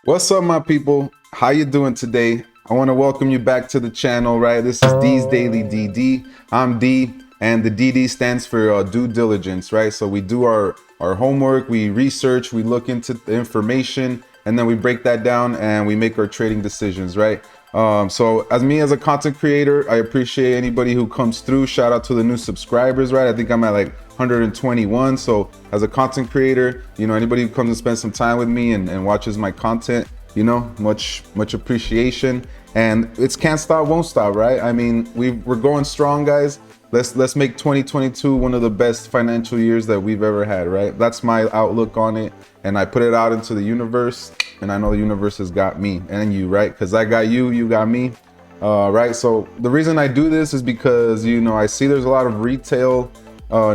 What's up, my people? How you doing today? I want to welcome you back to the channel, right? This is D's Daily DD. I'm D, and the DD stands for due diligence, right? So we do our homework, we research, we look into the information, and then we break that down and we make our trading decisions, right? So as a content creator, I appreciate anybody who comes through. Shout out to the new subscribers, right? I think I'm at like 121. So as a content creator, anybody who comes and spends some time with me and watches my content, much appreciation. And it's can't stop, won't stop, right? I mean, we're going strong, guys. Let's make 2022 one of the best financial years that we've ever had, right? That's my outlook on it, and I put it out into the universe, and I know the universe has got me and you, right? Because I got you, you got me, right? So the reason I do this is because I see there's a lot of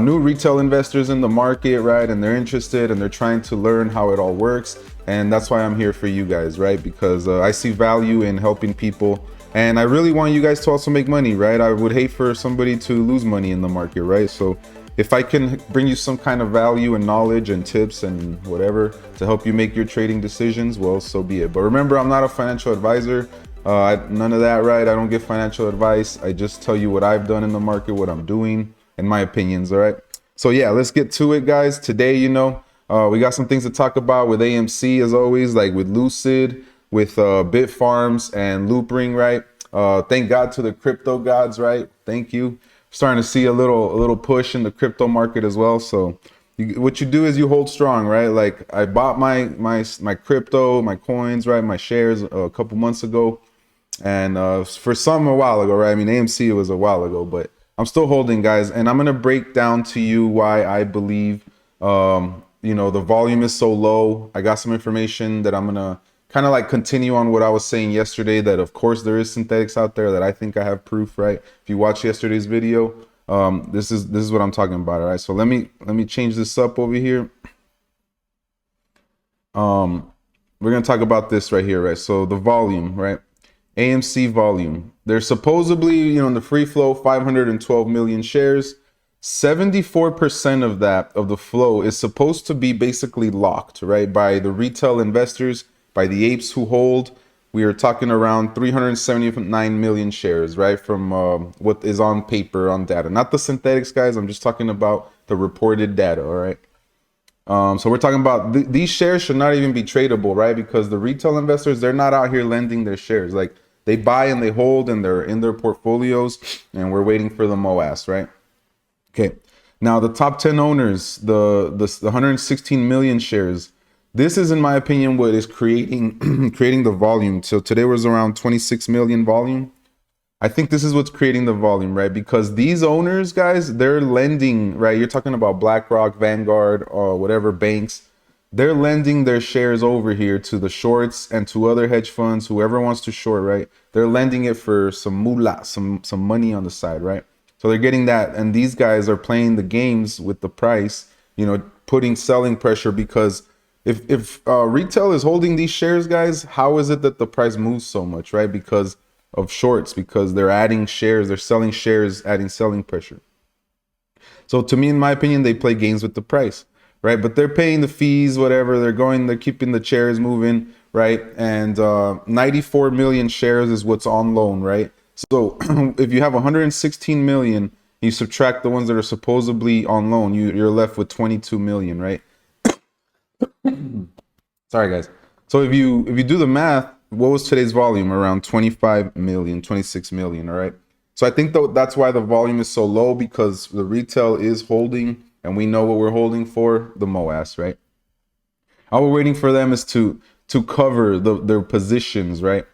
new retail investors in the market, right? And they're interested and they're trying to learn how it all works, and that's why I'm here for you guys, right? Because I see value in helping people. And I really want you guys to also make money, right? I would hate for somebody to lose money in the market, right? So if I can bring you some kind of value and knowledge and tips and whatever to help you make your trading decisions, well, so be it. But remember, I'm not a financial advisor. None of that, right? I don't give financial advice. I just tell you what I've done in the market, what I'm doing, and my opinions, all right? So yeah, let's get to it, guys. Today, we got some things to talk about with AMC, as always, like with Lucid, with Bitfarms and Loopring, right? Thank God to the crypto gods, right? Thank you. Starting to see a little push in the crypto market as well. So what you do is you hold strong, right? Like I bought my crypto, my coins, right? My shares a couple months ago, and for some a while ago, right? I mean, AMC was a while ago, but I'm still holding, guys. And I'm gonna break down to you why I believe the volume is so low. I got some information that I'm gonna kind of like continue on what I was saying yesterday, that of course there is synthetics out there, that I think I have proof, right? If you watch yesterday's video, this is what I'm talking about, all right? So let me change this up over here. We're gonna talk about this right here, right? So the volume, right? AMC volume. There's supposedly, in the free flow, 512 million shares. 74% of the flow is supposed to be basically locked, right, by the retail investors, by the apes who hold. We are talking around 379 million shares, right, from what is on paper, on data, not the synthetics, guys. I'm just talking about the reported data, all right? So we're talking about these shares should not even be tradable, right? Because the retail investors, they're not out here lending their shares. Like they buy and they hold and they're in their portfolios, and we're waiting for the MOAS, right? Okay. Now the top 10 owners, the 116 million shares. This is, in my opinion, what is creating the volume. So today was around 26 million volume. I think this is what's creating the volume, right? Because these owners, guys, they're lending, right? You're talking about BlackRock, Vanguard, or whatever banks. They're lending their shares over here to the shorts and to other hedge funds, whoever wants to short, right? They're lending it for some moolah, some money on the side, right? So they're getting that, and these guys are playing the games with the price, putting selling pressure, because if retail is holding these shares, guys, how is it that the price moves so much, right? Because of shorts, because they're adding shares, they're selling shares, adding selling pressure. So to me, in my opinion, they play games with the price, right? But they're paying the fees, whatever. They're keeping the shares moving, right? And 94 million shares is what's on loan, right? So if you have 116 million, you subtract the ones that are supposedly on loan, you're left with 22 million, right? Sorry, guys. So if you do the math, what was today's volume? Around 25 million, 26 million, all right? So I think that's why the volume is so low, because the retail is holding, and we know what we're holding for, the MOAS, right? All we're waiting for them is to cover their positions, right?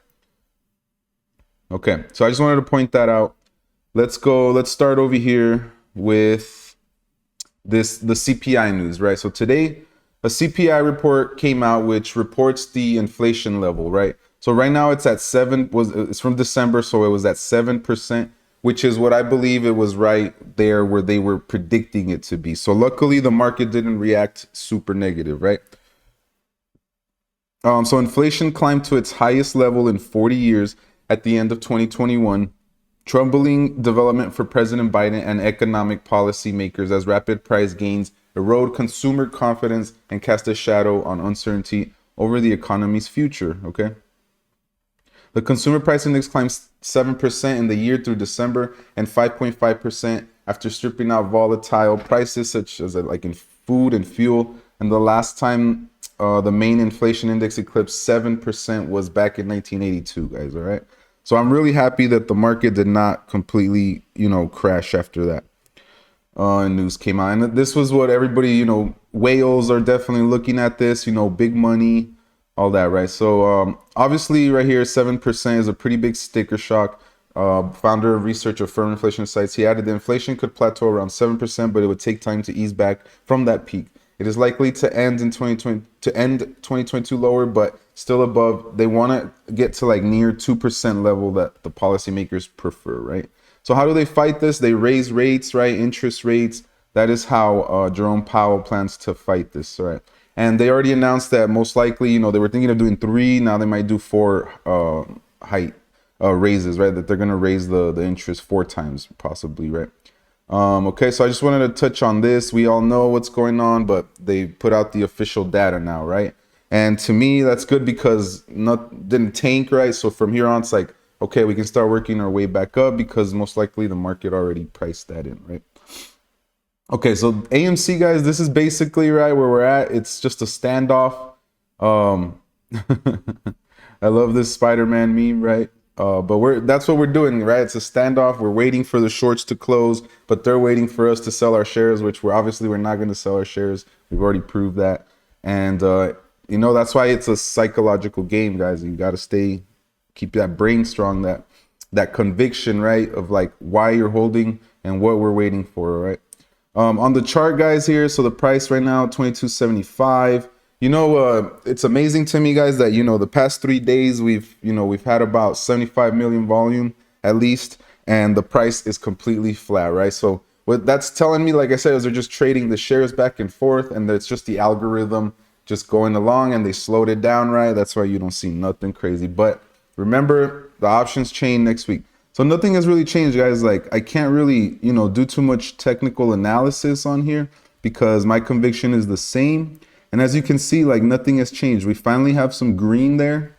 Okay, so I just wanted to point that out. Let's start over here with the CPI news, right? So today, a CPI report came out which reports the inflation level, right? So right now it's at it's from December, so it was at 7%, which is what I believe it was right there where they were predicting it to be. So luckily the market didn't react super negative, right? So inflation climbed to its highest level in 40 years at the end of 2021. Troubling development for President Biden and economic policy makers, as rapid price gains erode consumer confidence and cast a shadow on uncertainty over the economy's future. Okay. The consumer price index climbed 7% in the year through December and 5.5% after stripping out volatile prices such as like in food and fuel. And the last time the main inflation index eclipsed 7% was back in 1982, guys. All right. So I'm really happy that the market did not completely, crash after that. News came out. And this was what everybody, whales are definitely looking at this, big money, all that, right? So obviously right here, 7% is a pretty big sticker shock. Founder of research of firm inflation sites, he added the inflation could plateau around 7%, but it would take time to ease back from that peak. It is likely to end in 2022 lower, but still above. They want to get to like near 2% level that the policymakers prefer, right? So how do they fight this? They raise rates, right? Interest rates. That is how Jerome Powell plans to fight this, right? And they already announced that most likely, they were thinking of doing 3. Now they might do 4 raises, right? That they're going to raise the interest 4 times possibly, right? Okay, so I just wanted to touch on this. We all know what's going on, but they put out the official data now, right? And to me, that's good because didn't tank, right? So from here on, it's like, okay, we can start working our way back up because most likely the market already priced that in, right? Okay, so AMC, guys, this is basically right where we're at. It's just a standoff. I love this Spider-Man meme, right? But that's what we're doing, right? It's a standoff. We're waiting for the shorts to close, but they're waiting for us to sell our shares, which we're not going to sell our shares. We've already proved that. And, that's why it's a psychological game, guys. You got to keep that brain strong, that conviction, right? Of like why you're holding and what we're waiting for, right? On the chart, guys, here. So the price right now, 22.75. It's amazing to me, guys, that, the past 3 days we've had about 75 million volume at least, and the price is completely flat, right? So what that's telling me, like I said, is they're just trading the shares back and forth, and it's just the algorithm just going along, and they slowed it down, right? That's why you don't see nothing crazy. But remember the options chain next week. So nothing has really changed, guys. Like I can't really, do too much technical analysis on here because my conviction is the same. And as you can see, like nothing has changed. We finally have some green there.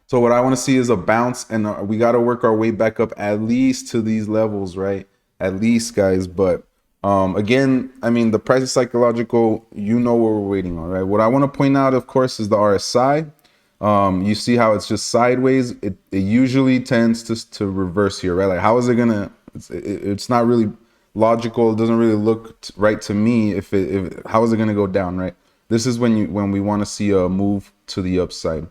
So what I want to see is a bounce, and we got to work our way back up at least to these levels, right? At least, guys. But again, I mean, the price is psychological. You know what we're waiting on, right? What I want to point out, of course, is the RSI. You see how it's just sideways. It usually tends to reverse here, right? Like how is it gonna? It's not really logical. It doesn't really look right to me. If how is it going to go down, right? This is when we want to see a move to the upside.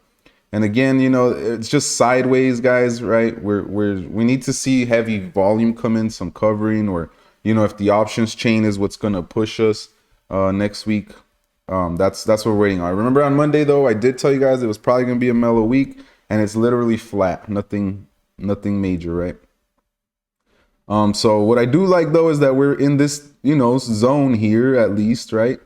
And again, it's just sideways, guys, right? We need to see heavy volume come in, some covering, or if the options chain is what's going to push us next week. That's what we're waiting on. Remember on Monday though, I did tell you guys it was probably going to be a mellow week, and it's literally flat. Nothing major, right? So what I do like though is that we're in this, zone here at least, right?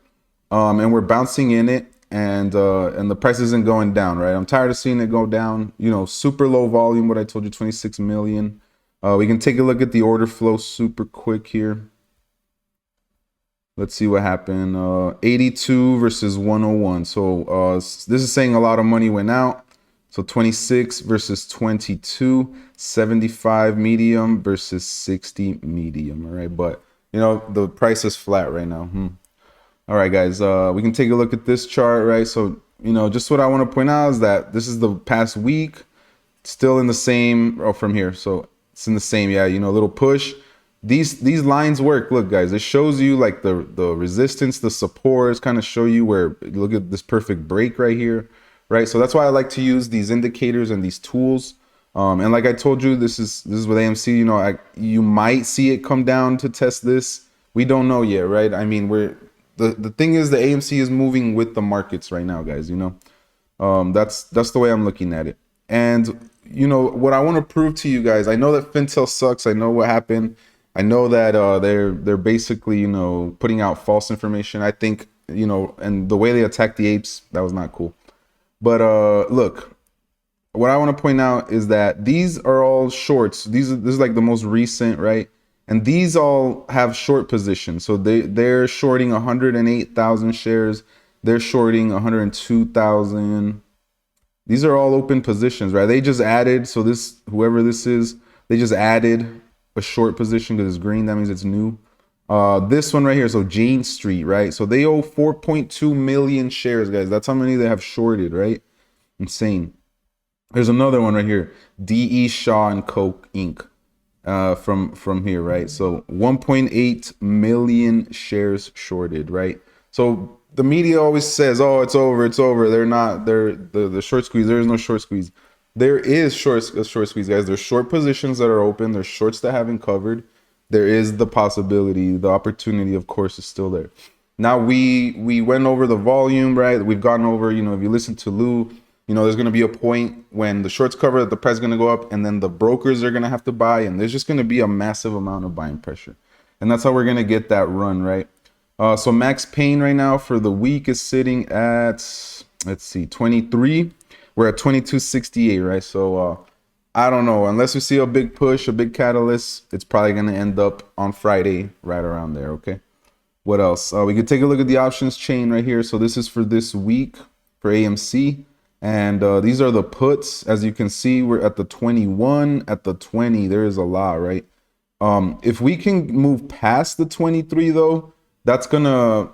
And we're bouncing in it, and the price isn't going down, right? I'm tired of seeing it go down. Super low volume. What I told you, 26 million. We can take a look at the order flow super quick here. Let's see what happened. 82 versus 101. So this is saying a lot of money went out. So 26 versus 22, 75 medium versus 60 medium. All right. But, the price is flat right now. All right, guys, we can take a look at this chart, right? So, just what I want to point out is that this is the past week, still in the same, from here. So it's in the same, yeah, little push. These lines work. Look, guys, it shows you like the resistance, the supports kind of show you where, look at this perfect break right here. Right, so that's why I like to use these indicators and these tools. And like I told you, this is with AMC. You might see it come down to test this. We don't know yet, right? I mean, the thing is the AMC is moving with the markets right now, guys. That's the way I'm looking at it. And what I want to prove to you guys, I know that Fintel sucks. I know what happened. I know that they're basically putting out false information. I think and the way they attacked the apes, that was not cool. But look, what I want to point out is that these are all shorts. This is like the most recent, right? And these all have short positions. So they're shorting 108,000 shares. they're shorting 102,000. These are all open positions, right? They just added, so this, whoever this is, they just added a short position because it's green. That means it's new. This one right here, so Jane Street, right? So they owe 4.2 million shares, guys. That's how many they have shorted, right? Insane. There's another one right here, D.E. Shaw and Coke Inc. From here, right? So 1.8 million shares shorted, right? So the media always says, "Oh, it's over, it's over." They're not. They're the short squeeze. There is no short squeeze. There is short squeeze, guys. There's short positions that are open. There's shorts that haven't covered. There is the possibility, the opportunity, of course, is still there. Now we went over the volume, right? We've gone over, you know, if you listen to Lou, you know, there's going to be a point when the shorts cover that the price is going to go up, and then the brokers are going to have to buy, and there's just going to be a massive amount of buying pressure. And that's how we're going to get that run, right? So max Payne right now for the week is sitting at, let's see, 23. We're at 22.68, right? So I don't know, unless we see a big push, a big catalyst, it's probably going to end up on Friday right around there, okay? What else? We could take a look at the options chain right here. So this is for this week for AMC. And these are the puts. As you can see, we're at the 21, at the 20. There is a lot, right? If we can move past the 23, though, that's gonna,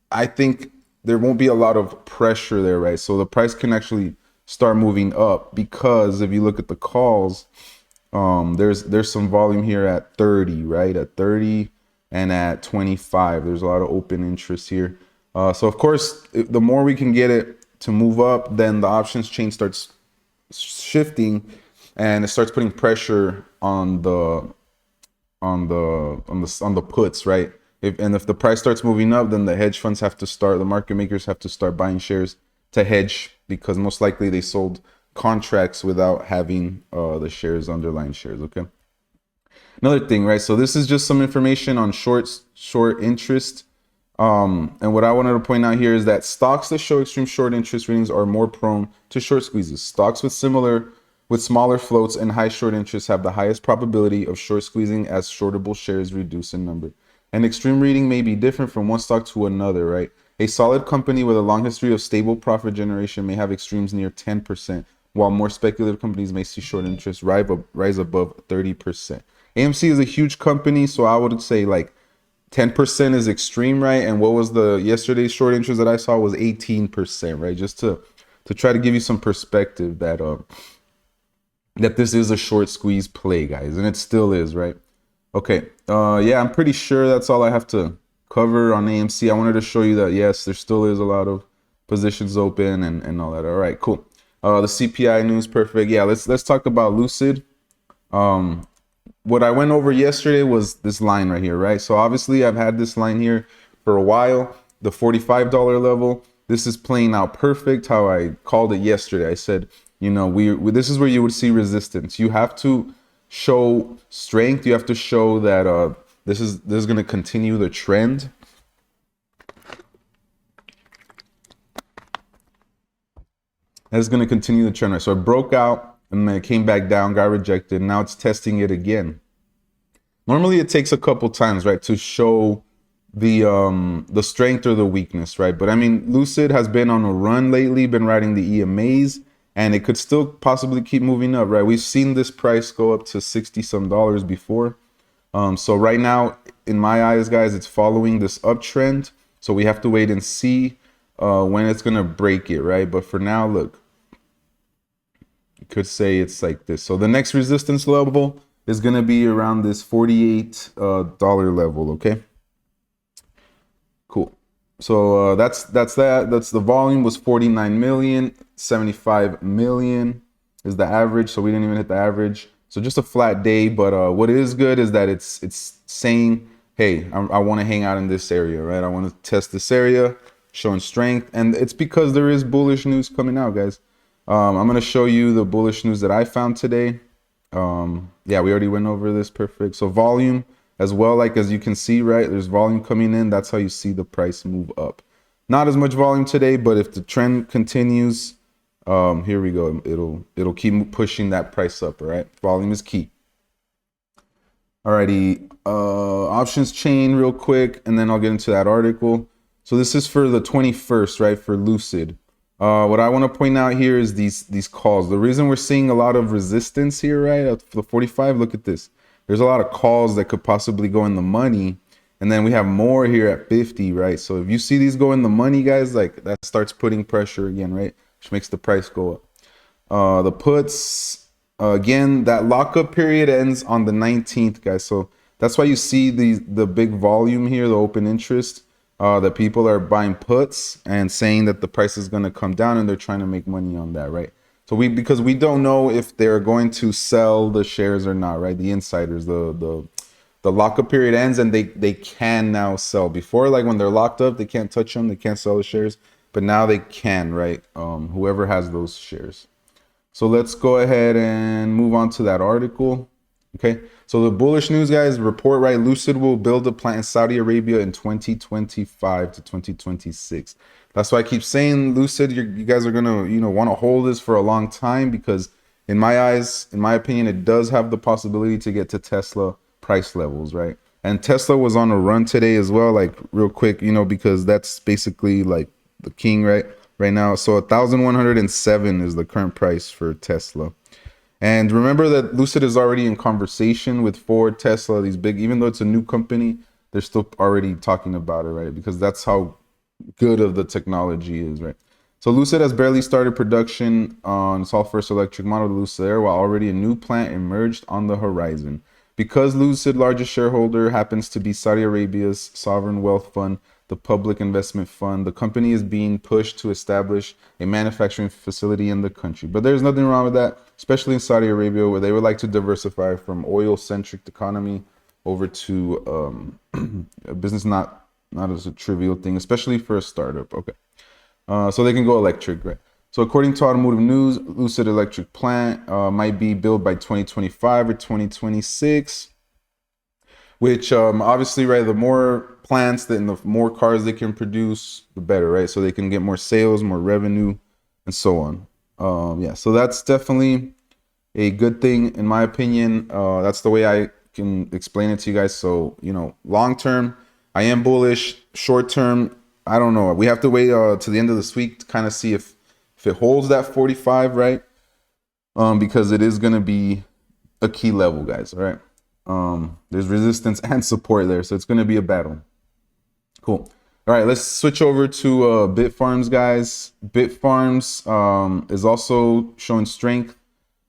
I think there won't be a lot of pressure there, right? So the price can actually start moving up, because if you look at the calls, there's some volume here at 30, right? At 30 and at 25. There's a lot of open interest here. So of course, the more we can get it to move up, then the options chain starts shifting and it starts putting pressure on the puts, right? If the price starts moving up, then the hedge funds have to start, the market makers have to start buying shares to hedge, because most likely they sold contracts without having the shares, underlying shares. Okay. Another thing, right? So this is just some information on short interest. And what I wanted to point out here is that stocks that show extreme short interest readings are more prone to short squeezes. Stocks with smaller floats and high short interest have the highest probability of short squeezing, as shortable shares reduce in number. An extreme reading may be different from one stock to another, right? A solid company with a long history of stable profit generation may have extremes near 10%, while more speculative companies may see short interest rise above 30%. AMC is a huge company, so I would say like 10% is extreme, right? And what was the yesterday's short interest that I saw was 18%, right? Just to try to give you some perspective that that this is a short squeeze play, guys, and it still is, right? Okay, yeah, I'm pretty sure that's all I have to cover on AMC. I wanted to show you that yes, there still is a lot of positions open and all that. All right, cool. The CPI news, perfect. Yeah, let's talk about Lucid. What I went over yesterday was this line right here, right? So obviously I've had this line here for a while, the $45 level. This is playing out perfect how I called it yesterday. I said, you know, this is where you would see resistance. You have to show strength. You have to show that this is going to continue the trend. It's going to continue the trend, right? So it broke out and then it came back down, got rejected. Now it's testing it again. Normally it takes a couple times, right, to show the strength or the weakness, right? But I mean, Lucid has been on a run lately, been riding the EMAs, and it could still possibly keep moving up, right? We've seen this price go up to $60 some before. So right now, in my eyes, guys, it's following this uptrend. So we have to wait and see when it's going to break it, right? But for now, look, you could say it's like this. So the next resistance level is going to be around this $48 level, okay? Cool. So that's that. That's the volume was 49 million, 75 million is the average. So we didn't even hit the average. So just a flat day. But what is good is that it's saying, hey, I want to hang out in this area, right? I want to test this area, showing strength. And it's because there is bullish news coming out, guys. I'm going to show you the bullish news that I found today. Yeah, we already went over this. Perfect. So volume as well, like as you can see, right, there's volume coming in. That's how you see the price move up. Not as much volume today, but if the trend continues, here we go, it'll keep pushing that price up. All right, volume is key. Alrighty, options chain real quick, and then I'll get into that article. So this is for the 21st, right, for Lucid. What I want to point out here is these calls. The reason we're seeing a lot of resistance here, right, for the 45, look at this. There's a lot of calls that could possibly go in the money. And then we have more here at 50, right? So if you see these go in the money, guys, like that starts putting pressure again, right? Which makes the price go up. The puts, again, that lockup period ends on the 19th, guys. So that's why you see the big volume here, the open interest, that people are buying puts and saying that the price is going to come down and they're trying to make money on that, right? So because we don't know if they're going to sell the shares or not, right? The insiders, the lockup period ends and they can now sell. Before, like when they're locked up, they can't touch them, they can't sell the shares, but now they can, right? Whoever has those shares. So let's go ahead and move on to that article. Okay, so the bullish news, guys, report, right? Lucid will build a plant in Saudi Arabia in 2025 to 2026. That's why I keep saying, Lucid, you guys are gonna, want to hold this for a long time, because in my eyes, in my opinion, it does have the possibility to get to Tesla price levels, right? And Tesla was on a run today as well, like real quick, because that's basically like the king, right now. So 1,107 is the current price for Tesla. And remember that Lucid is already in conversation with Ford, Tesla, these big, even though it's a new company, they're still already talking about it, right? Because that's how good of the technology is, right? So Lucid has barely started production on its all-first electric model, the Lucid Air, while already a new plant emerged on the horizon. Because Lucid, largest shareholder, happens to be Saudi Arabia's sovereign wealth fund, the Public Investment Fund, the company is being pushed to establish a manufacturing facility in the country. But there's nothing wrong with that, especially in Saudi Arabia, where they would like to diversify from oil-centric economy over to a business not as a trivial thing, especially for a startup. Okay, so they can go electric, right? So according to Automotive News, Lucid electric plant might be built by 2025 or 2026, which obviously, right, the more plants, then the more cars they can produce, the better, right? So they can get more sales, more revenue, and so on. Yeah, so that's definitely a good thing, in my opinion. That's the way I can explain it to you guys. So, long term, I am bullish. Short term, I don't know. We have to wait to the end of this week to kind of see if it holds that 45, right? Because it is going to be a key level, guys, all right? There's resistance and support there, so it's going to be a battle. Cool. All right, let's switch over to Bitfarms, guys. Bitfarms is also showing strength.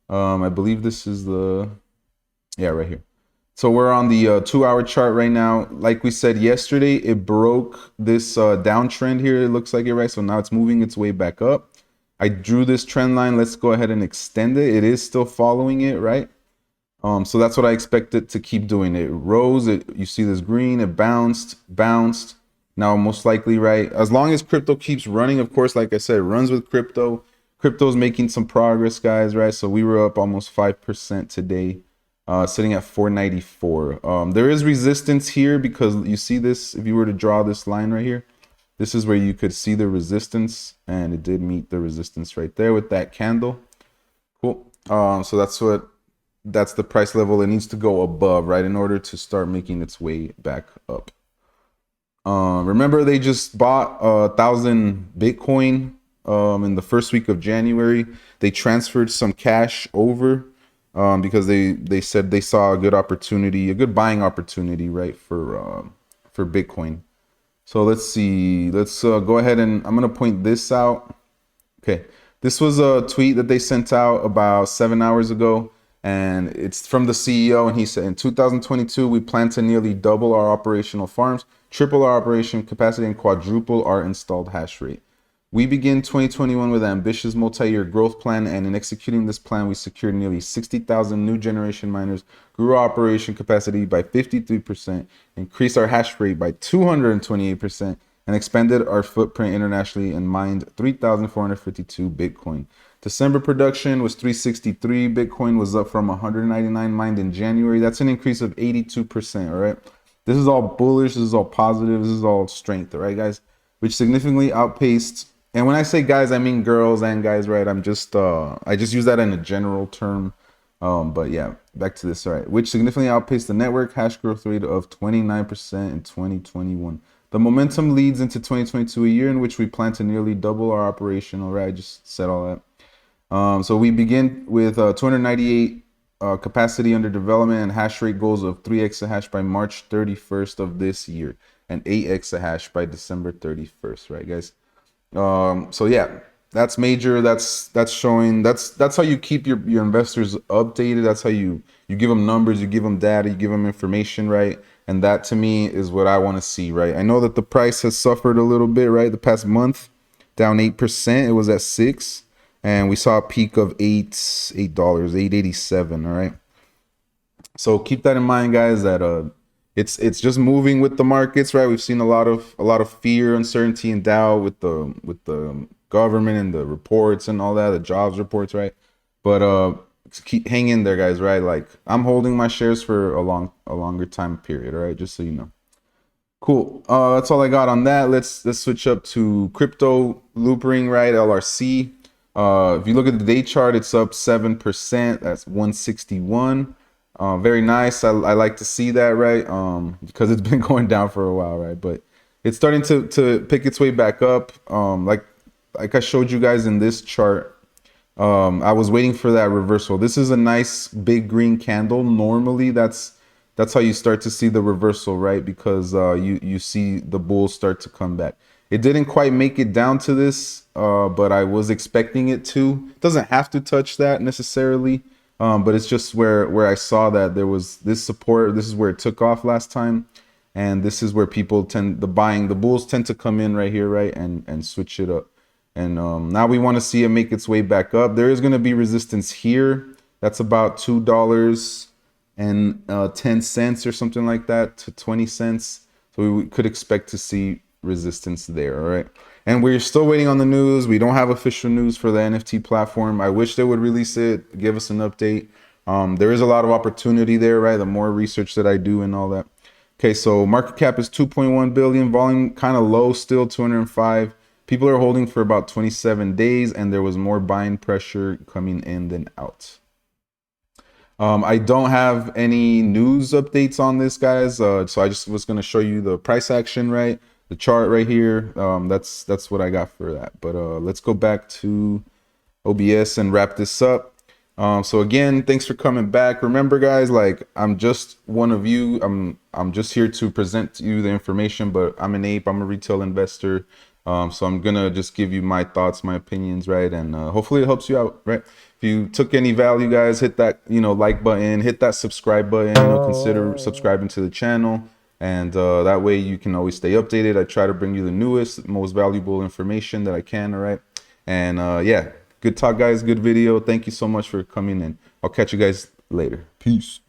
I believe this is right here. So we're on the 2-hour chart right now. Like we said yesterday, it broke this downtrend here. It looks like it, right? So now it's moving its way back up. I drew this trend line. Let's go ahead and extend it. It is still following it, right? So that's what I expect it to keep doing. It rose. You see this green. It bounced. Now, most likely, right, as long as crypto keeps running, of course, like I said, it runs with crypto. Crypto's making some progress, guys, right? So we were up almost 5% today, sitting at 494. There is resistance here because you see this, if you were to draw this line right here, this is where you could see the resistance, and it did meet the resistance right there with that candle. Cool. So that's the price level it needs to go above, right, in order to start making its way back up. Remember, they just bought 1,000 Bitcoin in the first week of January. They transferred some cash over because they said they saw a good opportunity, a good buying opportunity, right, for Bitcoin. So let's see. Let's go ahead and I'm going to point this out. Okay, this was a tweet that they sent out about 7 hours ago. And it's from the CEO, and he said, in 2022, we plan to nearly double our operational farms, triple our operation capacity, and quadruple our installed hash rate. We begin 2021 with an ambitious multi-year growth plan, and in executing this plan, we secured nearly 60,000 new generation miners, grew our operation capacity by 53%, increased our hash rate by 228%, and expanded our footprint internationally and mined 3,452 Bitcoin. December production was 363. Bitcoin was up from 199 mined in January. That's an increase of 82%. All right. This is all bullish. This is all positive. This is all strength. All right, guys, which significantly outpaced. And when I say guys, I mean girls and guys, right? I just use that in a general term. But yeah, back to this. All right. Which significantly outpaced the network hash growth rate of 29% in 2021. The momentum leads into 2022, a year in which we plan to nearly double our operation. All right, I just said all that. So we begin with 298 capacity under development and hash rate goals of 3 exahash by March 31st of this year and 8 exahash by December 31st, right, guys? So yeah, that's major. That's showing. That's how you keep your investors updated. That's how you give them numbers, you give them data, you give them information, right? And that to me is what I want to see, right? I know that the price has suffered a little bit, right? The past month, down 8%. It was at 6, and we saw a peak of $8, 8.87. All right. So keep that in mind, guys. That it's just moving with the markets, right? We've seen a lot of fear, uncertainty, and doubt with the government and the reports and all that, the jobs reports, right? But keep hang in there, guys, right? Like I'm holding my shares for a longer time period, all right? Just so you know. Cool. That's all I got on that. Let's switch up to crypto Loopring, right? LRC. If you look at the day chart, it's up 7%. That's 161. Very nice. I like to see that, right? Because it's been going down for a while, right? But it's starting to pick its way back up. Like I showed you guys in this chart, I was waiting for that reversal. This is a nice big green candle. Normally, that's how you start to see the reversal, right? Because you see the bulls start to come back. It didn't quite make it down to this, but I was expecting it to. It doesn't have to touch that necessarily. But it's just where I saw that there was this support. This is where it took off last time, and this is where people the bulls tend to come in right here, right, and switch it up. And now we want to see it make its way back up. There is going to be resistance here. That's about $2.10 or something like that to 20 cents. So we could expect to see resistance there. All right. And we're still waiting on the news. We don't have official news for the NFT platform. I wish they would release it, give us an update. There is a lot of opportunity there, right? The more research that I do and all that. Okay, so market cap is 2.1 billion, volume kind of low still, 205. People are holding for about 27 days, and there was more buying pressure coming in than out. I don't have any news updates on this, guys. So I just was going to show you the price action, right? The chart right here. That's what I got for that. But let's go back to OBS and wrap this up. So again, thanks for coming back. Remember, guys, like I'm just one of you. I'm just here to present to you the information, but I'm an ape. I'm a retail investor. So I'm gonna just give you my thoughts, my opinions, right? And hopefully it helps you out, right? If you took any value, guys, hit that like button, hit that subscribe button. Consider subscribing to the channel, and that way you can always stay updated. I try to bring you the newest, most valuable information that I can. All right, and yeah, good talk, guys. Good video. Thank you so much for coming in. I'll catch you guys later. Peace.